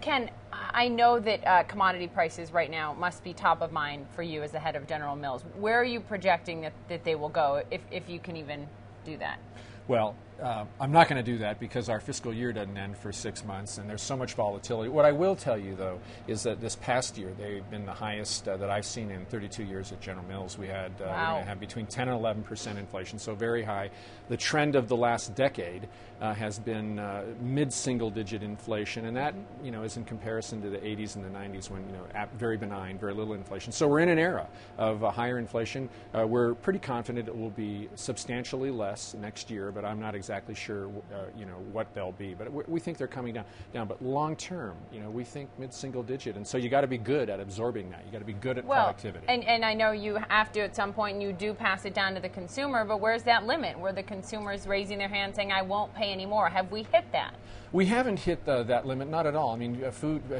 Ken, I know that commodity prices right now must be top of mind for you as the head of General Mills. Where are you projecting that they will go, if you can even do that? Well, I'm not going to do that because our fiscal year doesn't end for 6 months and there's so much volatility. What I will tell you, though, is that this past year they've been the highest that I've seen in 32 years at General Mills. We had we're going to have between 10 and 11% inflation, so very high. The trend of the last decade has been mid-single-digit inflation, and that is in comparison to the 80s and the 90s when very benign, very little inflation. So we're in an era of higher inflation. We're pretty confident it will be substantially less next year, but I'm not exactly sure what they'll be. But we think they're coming down. But long term, we think mid-single digit, and so you got to be good at absorbing that. You got to be good at productivity. And I know you have to at some point, and you do pass it down to the consumer. But where's that limit? Where the consumer is raising their hand, saying, "I won't pay anymore." Have we hit that? We haven't hit that limit, not at all. I mean,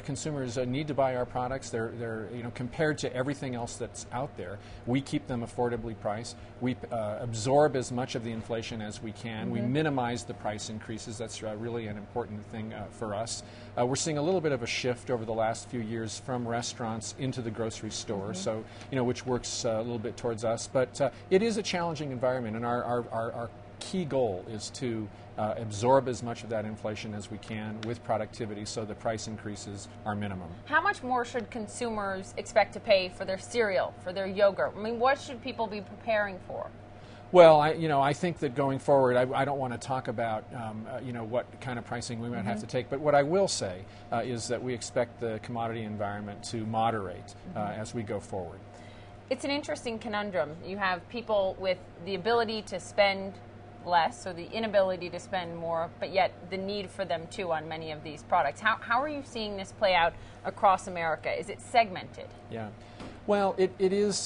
consumers need to buy our products. They're compared to everything else that's out there, we keep them affordably priced. We absorb as much of the inflation as we can. Mm-hmm. We minimize the price increases. That's really an important thing for us. We're seeing a little bit of a shift over the last few years from restaurants into the grocery store, so which works a little bit towards us. But it is a challenging environment, and our key goal is to absorb as much of that inflation as we can with productivity so the price increases are minimum. How much more should consumers expect to pay for their cereal, for their yogurt? I mean, what should people be preparing for? Well, I think that going forward, I don't want to talk about, what kind of pricing we might have to take. But what I will say is that we expect the commodity environment to moderate as we go forward. It's an interesting conundrum. You have people with the ability to spend less, or the inability to spend more, but yet the need for them too on many of these products. How are you seeing this play out across America? Is it segmented? Yeah. Well, it is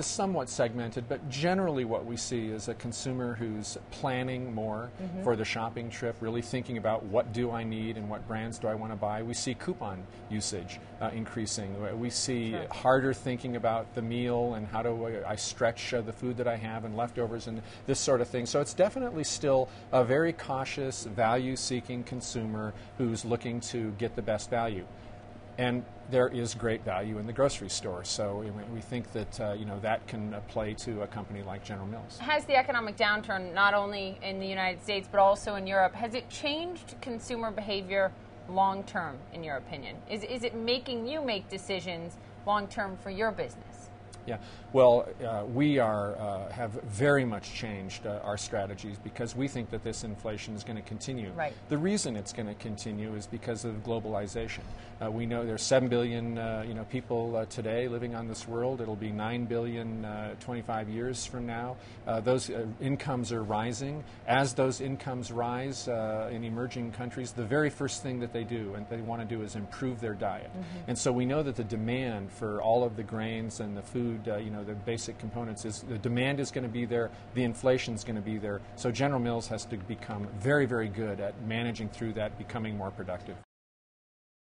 somewhat segmented, but generally what we see is a consumer who's planning more for the shopping trip, really thinking about what do I need and what brands do I want to buy. We see coupon usage increasing. We see harder thinking about the meal and how do I stretch the food that I have and leftovers and this sort of thing. So it's definitely still a very cautious, value-seeking consumer who's looking to get the best value. And there is great value in the grocery store, so we think that that can play to a company like General Mills. Has the economic downturn, not only in the United States but also in Europe, has it changed consumer behavior long term, in your opinion? Is it making you make decisions long term for your business? Yeah, well, we have very much changed our strategies because we think that this inflation is going to continue. Right. The reason it's going to continue is because of globalization. We know there's 7 billion people today living on this world. It'll be 9 billion 25 years from now. Those incomes are rising. As those incomes rise in emerging countries, the very first thing that they do and they want to do is improve their diet. And so we know that the demand for all of the grains and the food, the basic components, the demand is going to be there, the inflation is going to be there. So General Mills has to become very, very good at managing through that, becoming more productive.